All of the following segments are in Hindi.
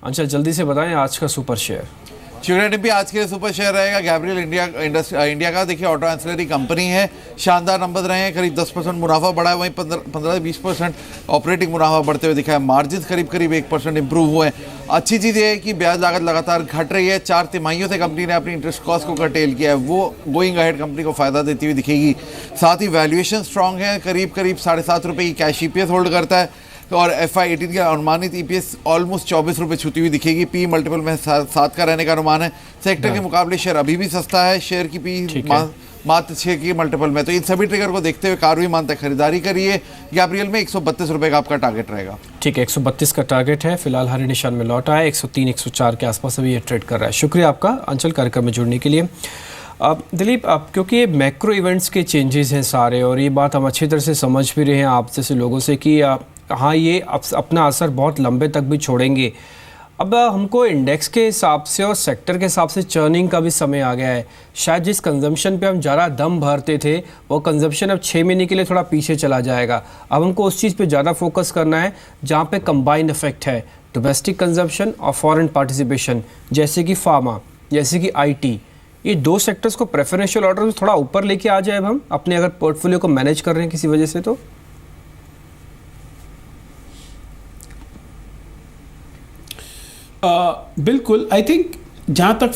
अंचल जल्दी से बताएं आज का सुपर शेयर। भी आज के लिए सुपर शेयर रहेगा गैब्रियल इंडिया का। देखिए ऑटो एंसिलरी कंपनी है, शानदार नंबर रहे हैं, करीब 10% मुनाफा बढ़ा है, वहीं 15 से 20% ऑपरेटिंग मुनाफा बढ़ते हुए दिखा है। मार्जिन करीब 1% इंप्रूव हुए हैं। अच्छी चीज़ ये है कि ब्याज लागत लगातार घट रही है। 4 तिमाहियों से कंपनी ने अपनी इंटरेस्ट कॉस्ट को कर्टेल किया है, वो गोइंग अहेड कंपनी को फायदा देती हुई दिखेगी। साथ ही वैल्यूएशन स्ट्रांग है, करीब ₹7.5 की कैश ईपीएस होल्ड करता है और FY18 का अनुमानित EPS ऑलमोस्ट 24 रुपये छूती हुई दिखेगी। पी मल्टीपल में 7 का रहने का अनुमान है। सेक्टर के मुकाबले शेयर अभी भी सस्ता है, शेयर की पी मात्र 6 की मल्टीपल में। तो इन सभी ट्रिगर को देखते हुए कारवी मानता खरीदारी करिए। गैब्रियल में 132 रुपये का आपका टारगेट रहेगा। ठीक है, 132 का टारगेट है। फिलहाल हरे निशान में लौटा है, 103 104 के आसपास अभी ये ट्रेड कर रहा है। शुक्रिया आपका अंचल कार्यक्रम में जुड़ने के लिए। अब दिलीप, अब क्योंकि ये मैक्रो इवेंट्स के चेंजेस हैं सारे, और ये बात हम अच्छी तरह से समझ भी रहे हैं आप जैसे लोगों से कि हाँ ये अपना असर बहुत लंबे तक भी छोड़ेंगे। अब हमको इंडेक्स के हिसाब से और सेक्टर के हिसाब से चर्निंग का भी समय आ गया है। शायद जिस कंजम्पशन पे हम ज़्यादा दम भरते थे वो कंजम्पशन अब 6 महीने के लिए थोड़ा पीछे चला जाएगा। अब हमको उस चीज़ पे ज़्यादा फोकस करना है जहाँ पे कंबाइंड इफेक्ट है, डोमेस्टिक कंजम्पशन और फॉरेन पार्टिसिपेशन, जैसे कि फार्मा, जैसे कि IT। ये 2 सेक्टर्स को प्रेफरेंशियल ऑर्डर में थोड़ा ऊपर लेके आ जाए अब हम अपने अगर पोर्टफोलियो को मैनेज कर रहे हैं किसी वजह से तो। बिल्कुल, आई थिंक जहाँ तक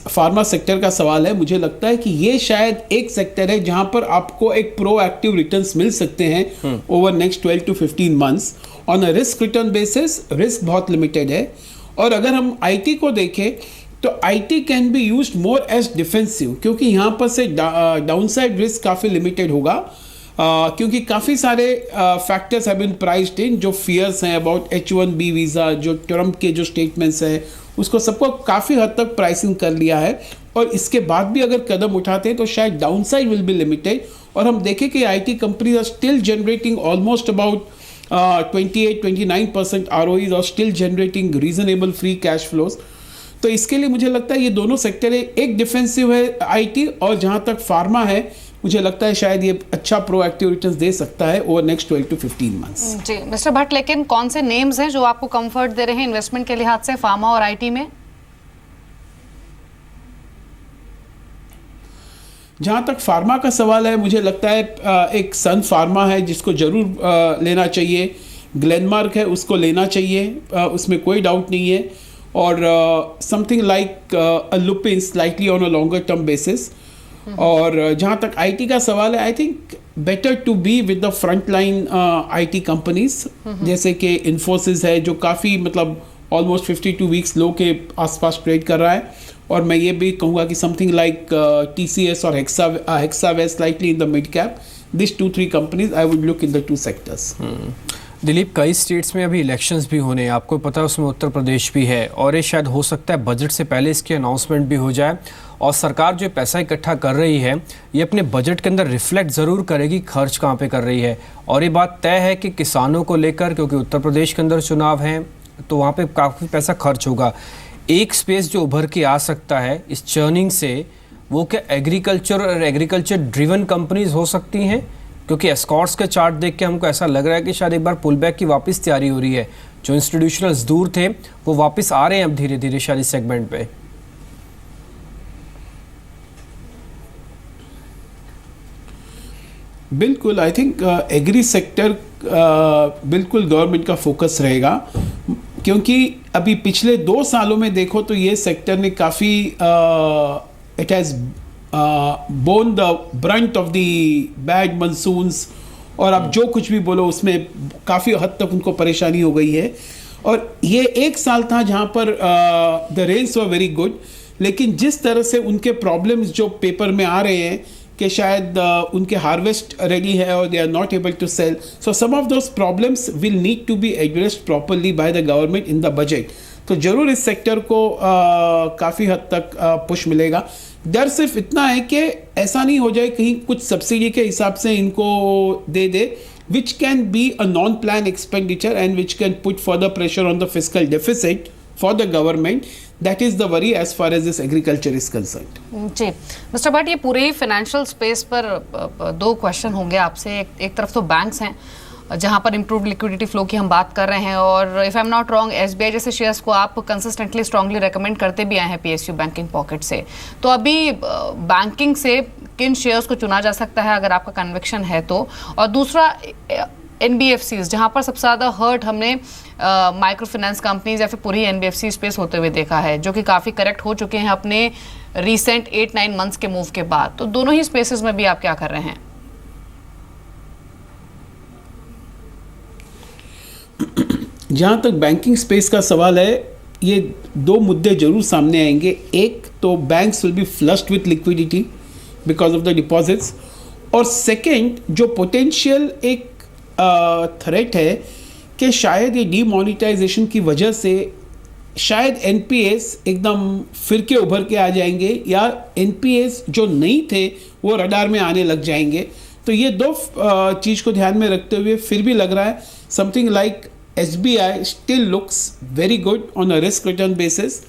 फार्मा सेक्टर का सवाल है, मुझे लगता है कि ये शायद एक सेक्टर है जहाँ पर आपको एक प्रोएक्टिव रिटर्न्स मिल सकते हैं over next 12 to 15 months on a risk return basis. Risk बहुत लिमिटेड है। और अगर हम IT को देखें तो IT can be used more as defensive, क्योंकि यहाँ पर से डाउनसाइड रिस्क काफ़ी लिमिटेड होगा। क्योंकि काफ़ी सारे factors have been priced in, जो फियर्स हैं अबाउट H1B वीज़ा, जो ट्रम्प के जो स्टेटमेंट्स हैं, उसको सबको काफ़ी हद तक प्राइसिंग कर लिया है। और इसके बाद भी अगर कदम उठाते हैं तो शायद डाउनसाइड विल बी लिमिटेड। और हम देखें कि IT companies are still generating almost about 28-29% ROEs और still generating reasonable free cash flows. तो इसके लिए मुझे लगता है ये दोनों सेक्टर है, एक डिफेंसिव है IT, और जहाँ तक फार्मा है मुझे लगता है शायद ये अच्छा प्रोएक्टिव रिटर्न्स दे सकता है ओवर नेक्स्ट 12 to 15 मंथ्स। जी मिस्टर भट्ट, लेकिन कौन से नेम्स हैं जो आपको कंफर्ट दे रहे हैं इन्वेस्टमेंट के लिहाज से फार्मा और IT में? जहाँ तक फार्मा का सवाल है, मुझे लगता है एक सन फार्मा है जिसको जरूर लेना चाहिए। ग्लेनमार्क है, उसको लेना चाहिए, उसमें कोई डाउट नहीं है। और something like Lupin slightly on a longer term basis. और जहाँ तक IT का सवाल है, I think better to be with the front line IT companies, जैसे कि इन्फोसिस है जो काफ़ी मतलब ऑलमोस्ट 52 वीक्स लो के आसपास ट्रेड कर रहा है। और मैं ये भी कहूँगा कि समथिंग लाइक TCS और Hexaware slightly in the mid cap. This 2-3 companies I would look in the 2 sectors. Dilip, कई स्टेट्स में अभी इलेक्शंस भी होने हैं, आपको पता है, उसमें उत्तर प्रदेश भी है, और ये शायद हो सकता है बजट से पहले इसकी अनाउंसमेंट भी हो जाए। और सरकार जो पैसा इकट्ठा कर रही है ये अपने बजट के अंदर रिफ्लेक्ट ज़रूर करेगी खर्च कहाँ पे कर रही है। और ये बात तय है कि किसानों को लेकर, क्योंकि उत्तर प्रदेश के अंदर चुनाव हैं तो वहाँ पे काफ़ी पैसा खर्च होगा। एक स्पेस जो उभर के आ सकता है इस चर्निंग से, वो क्या एग्रीकल्चर और एग्रीकल्चर ड्रिवन कंपनीज हो सकती हैं? क्योंकि एस्कॉर्ट्स के चार्ट देख के हमको ऐसा लग रहा है कि शायद एक बार पुल बैक की वापस तैयारी हो रही है। जो इंस्टीट्यूशनल्स दूर थे वो वापस आ रहे हैं अब धीरे धीरे शायद इस सेगमेंट पे। बिल्कुल, आई थिंक एग्री सेक्टर बिल्कुल गवर्नमेंट का फोकस रहेगा, क्योंकि अभी पिछले 2 सालों में देखो तो ये सेक्टर ने काफ़ी it has bone the Brunt of the bad monsoons, और अब जो कुछ भी बोलो उसमें काफ़ी हद तक उनको परेशानी हो गई है। और ये एक साल था जहाँ पर the rains were very good, लेकिन जिस तरह से उनके प्रॉब्लम्स जो पेपर में आ रहे हैं कि शायद उनके हार्वेस्ट रेडी है और they are not able to sell, so some of those problems will need to be addressed properly by the government in the budget. तो जरूर इस सेक्टर को काफ़ी हद तक पुश मिलेगा। डर सिर्फ इतना है कि ऐसा नहीं हो जाए कहीं कुछ सब्सिडी के हिसाब से इनको दे दे, which can be a non-planned expenditure and which can put further pressure on the fiscal deficit for the government. That is the worry as far as this agriculture is concerned. जी मिस्टर भट्ट, ये पूरे ही फाइनेंशियल स्पेस पर 2 क्वेश्चन होंगे आपसे। एक तरफ तो बैंक्स हैं जहां पर इम्प्रूव लिक्विडिटी फ्लो की हम बात कर रहे हैं, और if I am not wrong SBI जैसे शेयर्स को आप कंसिस्टेंटली स्ट्रांगली रेकमेंड करते भी आए हैं पीएसयू बैंकिंग पॉकेट से। तो अभी बैंकिंग से किन शेयर्स को चुना जा सकता है अगर आपका कन्विक्शन है तो? और दूसरा एनबीएफसीज, जहां पर सबसे ज़्यादा हर्ट हमने माइक्रो फाइनेंस कंपनीज या फिर पूरी एनबीएफसी स्पेस होते हुए देखा है, जो कि काफ़ी करेक्ट हो चुके हैं अपने रिसेंट 8-9 मंथ्स के मूव के बाद। तो दोनों ही स्पेसेस में भी आप क्या कर रहे हैं? जहाँ तक बैंकिंग स्पेस का सवाल है, ये दो मुद्दे जरूर सामने आएंगे। एक तो banks will be flushed with liquidity because of the deposits, और सेकेंड जो पोटेंशियल एक थ्रेट है कि शायद ये डीमोनेटाइजेशन की वजह से शायद एनपीएस एकदम फिर के उभर के आ जाएंगे, या एनपीएस जो नहीं थे वो रडार में आने लग जाएंगे। तो ये दो चीज़ को ध्यान में रखते हुए फिर भी लग रहा है something like SBI still looks very good on a risk return basis.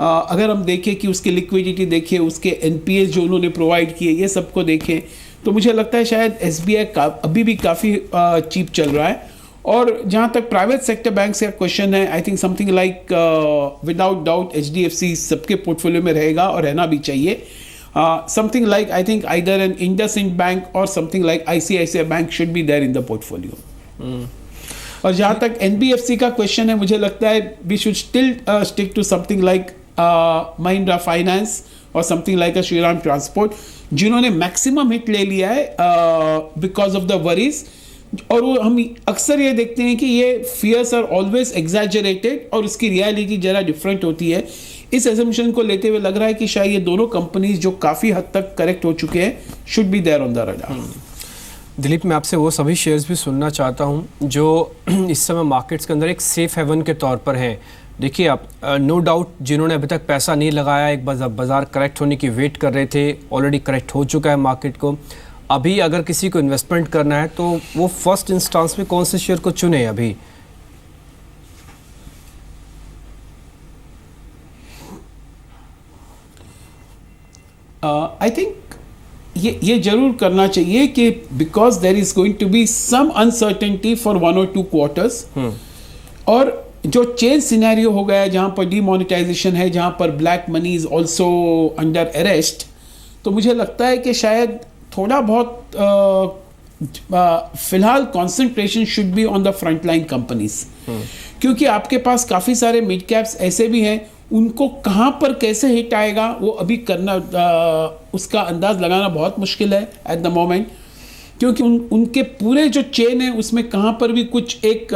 अगर हम देखें कि उसकी लिक्विडिटी देखें, उसके एनपीएस जो उन्होंने प्रोवाइड किए, ये सबको देखें, तो मुझे लगता है शायद एसबीआई अभी भी काफ़ी चीप चल रहा है। और जहाँ तक प्राइवेट सेक्टर बैंक का क्वेश्चन है, I think something like without doubt HDFC सबके पोर्टफोलियो में रहेगा और रहना भी चाहिए। Something like I think either an IndusInd bank और something like ICICI bank should be there in the portfolio. और जहाँ तक एनबीएफसी का क्वेश्चन है, मुझे लगता है we should still stick to something like Mahindra finance और something like a Shriram transport, जिन्होंने मैक्सिमम हिट ले लिया है बिकॉज ऑफ द वरीज। और वो हम अक्सर ये देखते हैं कि ये फियर्स आर ऑलवेज एग्जैजरेटेड और उसकी रियलिटी जरा डिफरेंट होती है। इस एजम्पशन को लेते हुए लग रहा है कि शायद ये दोनों कंपनीज जो काफ़ी हद तक करेक्ट हो चुके हैं should be there on the radar. Dilip, मैं आपसे वो सभी शेयर्स भी सुनना चाहता हूं जो इस समय मार्केट्स के अंदर एक सेफ हेवन के तौर पर हैं। देखिए आप, नो डाउट जिन्होंने अभी तक पैसा नहीं लगाया, एक बाज़ार करेक्ट होने की वेट कर रहे थे, ऑलरेडी करेक्ट हो चुका है मार्केट को। अभी अगर किसी को इन्वेस्टमेंट करना है तो वो फर्स्ट इंस्टेंस में कौन से शेयर को चुने अभी? आई थिंक ये जरूर करना चाहिए कि because there is going to be some uncertainty for 1 or 2 quarters, और जो चेंज सिनेरियो हो गया है जहाँ पर डीमोनेटाइजेशन है, जहाँ पर black money is also under arrest, तो मुझे लगता है कि शायद थोड़ा बहुत फिलहाल concentration should be on the front line companies, क्योंकि आपके पास काफ़ी सारे मिड कैप्स ऐसे भी हैं, उनको कहाँ पर कैसे हिट आएगा वो अभी करना उसका अंदाज लगाना बहुत मुश्किल है एट द मोमेंट, क्योंकि उनके पूरे जो चेन है उसमें कहाँ पर भी कुछ एक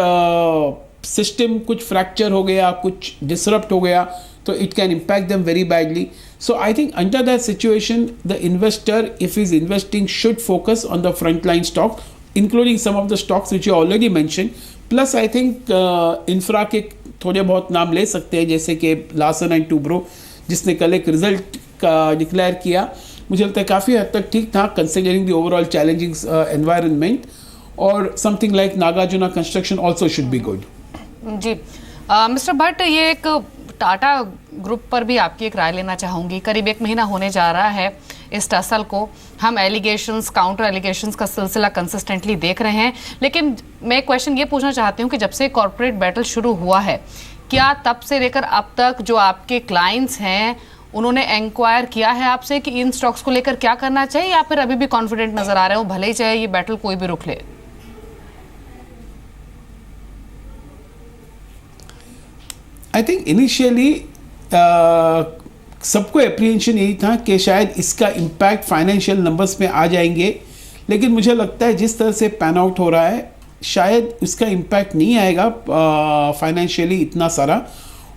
सिस्टम कुछ फ्रैक्चर हो गया, कुछ डिसरप्ट हो गया, तो it can impact them very badly. So I think under that situation, the investor, if he's investing, should focus on the frontline stock, including some of the stocks which you already mentioned. Plus I think infra के थोड़े बहुत नाम ले सकते हैं, जैसे कि लार्सन एंड टूब्रो जिसने कल एक रिजल्ट का डिक्लेयर किया, मुझे लगता है काफ़ी हद तक ठीक था considering the overall challenging environment. और something like Nagarjuna construction also should be good. जी मिस्टर भट्ट, ये एक टाटा ग्रुप पर भी आपकी एक राय लेना चाहूँगी. करीब 1 महीना होने जा रहा है इस टसल को, हम एलिगेशंस काउंटर एलिगेशंस का सिलसिला कंसिस्टेंटली देख रहे हैं. लेकिन मैं क्वेश्चन ये पूछना चाहती हूँ कि जब से कॉर्पोरेट बैटल शुरू हुआ है, क्या तब से लेकर अब तक जो आपके क्लाइंट्स हैं उन्होंने इंक्वायर किया है आपसे कि इन स्टॉक्स को लेकर क्या करना चाहिए, या फिर अभी भी कॉन्फिडेंट नजर आ रहे हो भले ही चाहे ये बैटल कोई भी रुक ले? आई थिंक इनिशियली सबको एप्रीहेंशन यही था कि शायद इसका इम्पैक्ट फाइनेंशियल नंबर्स में आ जाएंगे, लेकिन मुझे लगता है जिस तरह से पैन आउट हो रहा है शायद उसका इम्पैक्ट नहीं आएगा फाइनेंशियली इतना सारा.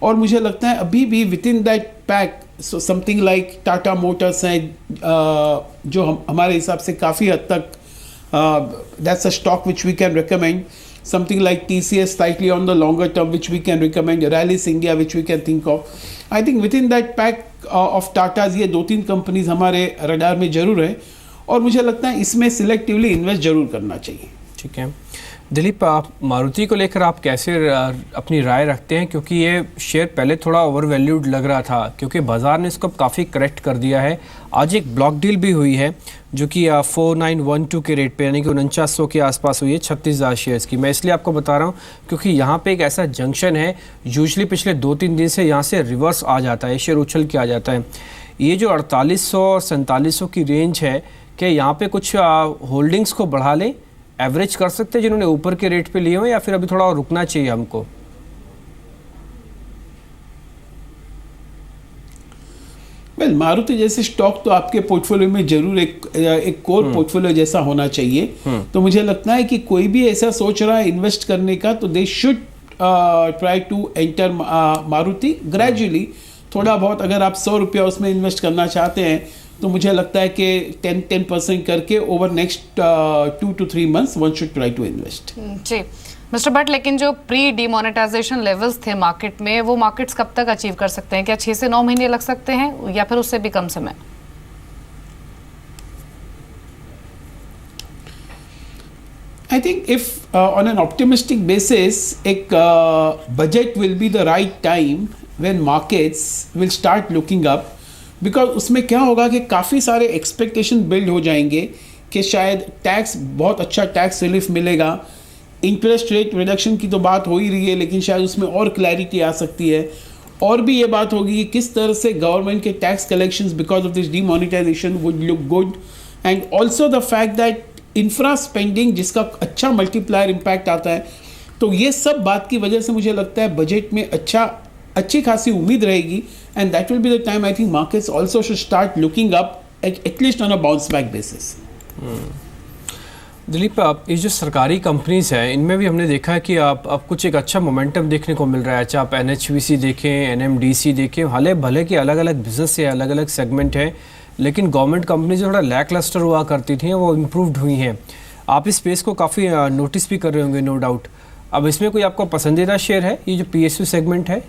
और मुझे लगता है अभी भी within that pack something like Tata motors है जो हमारे हिसाब से काफ़ी हद तक that's a stock which we can recommend. Something like TCS slightly on the longer term which we can recommend, Rallis India which we can think of. I think within that pack of Tatas ये 2-3 कंपनीज हमारे रडार में जरूर है, और मुझे लगता है इसमें सिलेक्टिवली इन्वेस्ट जरूर करना चाहिए. ठीक है दिलीप, आप मारुति को लेकर आप कैसे अपनी राय रखते हैं, क्योंकि ये शेयर पहले थोड़ा ओवर वैल्यूड लग रहा था क्योंकि बाजार ने इसको काफ़ी करेक्ट कर दिया है। आज एक ब्लॉक डील भी हुई है जो कि 4912 के रेट पे यानी कि 4900 के आसपास हुई है 36,000 शेयर्स की। मैं इसलिए आपको बता रहा हूँ क्योंकि यहाँ पे एक ऐसा जंक्शन है, यूजुअली पिछले 2-3 दिन से यहाँ से रिवर्स आ जाता है, शेयर उछल के आ जाता है। ये जो 4800 और 4700 की रेंज है, क्या यहाँ पे कुछ होल्डिंग्स को बढ़ा लें, एवरेज कर सकते हैं जिन्होंने ऊपर के रेट पे लिए हो, या फिर अभी थोड़ा और रुकना चाहिए हमको? वेल, मारुति जैसे स्टॉक तो आपके पोर्टफोलियो में जरूर एक कोर पोर्टफोलियो जैसा होना चाहिए। तो मुझे लगता है कि कोई भी ऐसा सोच रहा है इन्वेस्ट करने का तो they should try to enter Maruti gradually. थोड़ा बहुत अगर आप 100 रुपया उसमें इन्वेस्ट करना चाहते हैं तो मुझे लगता है कि 10% करके over next 2 to 3 months one should try to invest. जी मिस्टर भट्ट, लेकिन जो प्री डिमोनेटाइजेशन लेवल्स थे मार्केट में, वो मार्केट्स कब तक अचीव कर सकते हैं? क्या 6 से 9 महीने लग सकते हैं या फिर उससे भी कम समय? I think if on an optimistic basis, एक budget will be the right time when markets will start looking up, because उसमें क्या होगा कि काफ़ी सारे एक्सपेक्टेशन बिल्ड हो जाएंगे कि शायद टैक्स, बहुत अच्छा टैक्स रिलीफ मिलेगा, इंटरेस्ट रेट रिडक्शन की तो बात हो ही रही है लेकिन शायद उसमें और क्लैरिटी आ सकती है, और भी ये बात होगी कि किस तरह से गवर्नमेंट के tax collections because of this demonetisation would look good, and also the fact that infra spending जिसका अच्छा मल्टीप्लायर इम्पैक्ट आता है। तो ये सब बात की वजह से मुझे लगता है बजट में अच्छी खासी उम्मीद रहेगी, and that will be the time I think markets also should start looking up at least on a bounce back basis. Dilip, आप ये जो सरकारी कंपनीज हैं इनमें भी हमने देखा है कि आप कुछ एक अच्छा मोमेंटम देखने को मिल रहा है। चाहे आप NHVC देखें, NMDC देखें, हाले भले कि अलग अलग बिजनेस है, अलग अलग सेगमेंट है, लेकिन गवर्नमेंट कंपनीज थोड़ा लैक लस्टर हुआ करती थी, वो इम्प्रूव्ड हुई हैं। आप इस स्पेस को काफ़ी नोटिस भी कर रहे होंगे नो डाउट। अब इसमें कोई आपका पसंदीदा शेयर है ये जो PSU सेगमेंट है?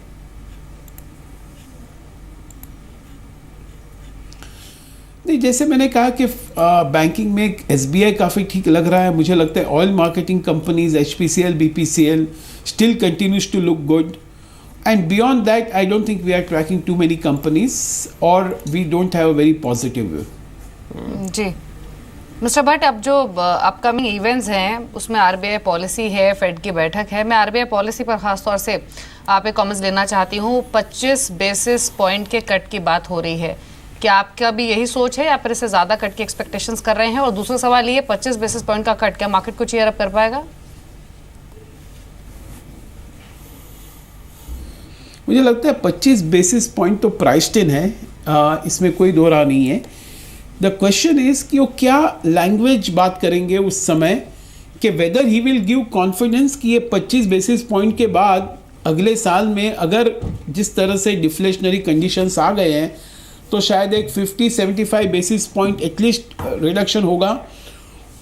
नहीं, जैसे मैंने कहा कि बैंकिंग में SBI काफ़ी ठीक लग रहा है। मुझे लगता है oil marketing companies HPCL, BPCL still continues to look good, and beyond that I don't think we are tracking too many companies और we don't have a very positive view. जी मिस्टर भट्ट, अब जो अपकमिंग इवेंट्स हैं उसमें RBI पॉलिसी है, फेड की बैठक है। मैं RBI पॉलिसी पर खास तौर से आप एक कमेंट्स लेना चाहती हूँ। 25 बेसिस पॉइंट के कट की बात हो रही है, क्या आपका भी यही सोच है या फिर इससे ज़्यादा कट की एक्सपेक्टेशंस कर रहे हैं? और दूसरा सवाल ये, 25 बेसिस पॉइंट का कट क्या मार्केट को चीयर अप कर पाएगा? मुझे लगता है 25 बेसिस पॉइंट तो प्राइस्ड इन है, इसमें कोई दो राह नहीं है। द क्वेश्चन इज कि वो क्या लैंग्वेज बात करेंगे उस समय, कि weather he will give confidence कि ये 25 बेसिस पॉइंट के बाद अगले साल में अगर जिस तरह से डिफ्लेशनरी कंडीशंस आ गए हैं तो शायद एक 50-75 बेसिस पॉइंट एटलीस्ट रिडक्शन होगा,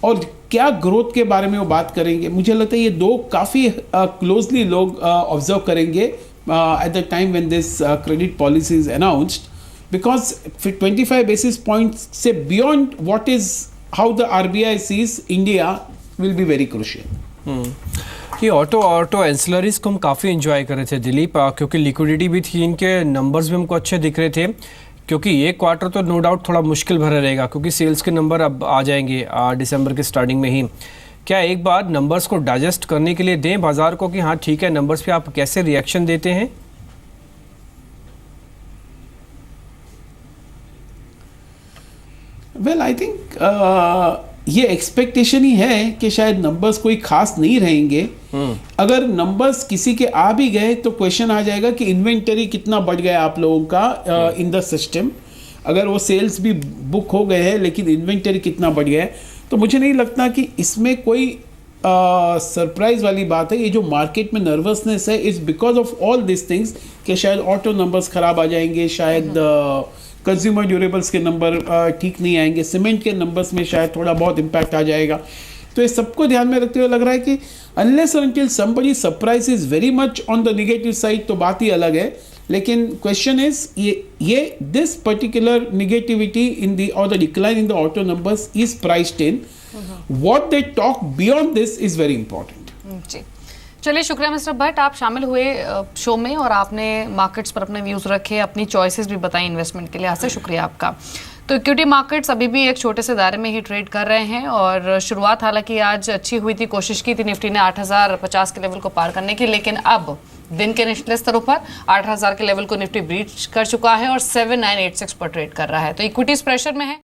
और क्या ग्रोथ के बारे में वो बात करेंगे। मुझे लगता है ये दो काफ़ी क्लोजली लोग ऑब्जर्व करेंगे at the time when this credit policy is announced, because 25 basis point से beyond what is how the RBI sees India will be very crucial. ये ऑटो एंसिलरीज को हम काफ़ी इंजॉय कर रहे थे दिलीप, क्योंकि लिक्विडिटी भी थी, इनके नंबर्स भी हमको अच्छे दिख रहे थे, क्योंकि ये क्वार्टर तो नो डाउट थोड़ा मुश्किल भरा रहेगा क्योंकि सेल्स के नंबर अब आ जाएंगे दिसंबर के स्टार्टिंग में ही। क्या एक बार नंबर्स को डाइजेस्ट करने के लिए दें बाजार को कि हाँ ठीक है, नंबर्स पे आप कैसे रिएक्शन देते हैं? वेल, आई थिंक ये एक्सपेक्टेशन ही है कि शायद नंबर्स कोई खास नहीं रहेंगे। अगर नंबर्स किसी के आ भी गए तो क्वेश्चन आ जाएगा कि इन्वेंटरी कितना बढ़ गया आप लोगों का इन द सिस्टम। अगर वो सेल्स भी बुक हो गए हैं लेकिन इन्वेंटरी कितना बढ़ गया है, तो मुझे नहीं लगता कि इसमें कोई सरप्राइज वाली बात है। ये जो मार्केट में नर्वसनेस है is because of all this things, कि शायद ऑटो नंबर्स खराब आ जाएंगे, शायद कंज्यूमर ड्यूरेबल्स के नंबर ठीक नहीं आएंगे, सीमेंट के नंबर्स में शायद थोड़ा बहुत इम्पैक्ट आ जाएगा। तो ये सबको ध्यान में रखते हुए लग रहा है कि अनलेस और until somebody surprise is very much on the negative side तो बात ही अलग है। लेकिन क्वेश्चन इज ये this particular negativity in the और the decline in the auto numbers is priced in, What they talk beyond this is very important. जी, चलिए शुक्रिया मिस्टर भट्ट, आप शामिल हुए शो में और आपने मार्केट्स पर अपने व्यूज़ रखे, अपनी चॉइसेस भी बताई इन्वेस्टमेंट के लिहाज से, शुक्रिया आपका। तो इक्विटी मार्केट्स अभी भी एक छोटे से दायरे में ही ट्रेड कर रहे हैं और शुरुआत हालांकि आज अच्छी हुई थी, कोशिश की थी निफ्टी ने 8050 के लेवल को पार करने की, लेकिन अब दिन के निचले स्तरों पर 8000 के लेवल को निफ्टी ब्रीच कर चुका है और 7986 पर ट्रेड कर रहा है। तो इक्विटीज प्रेशर में है।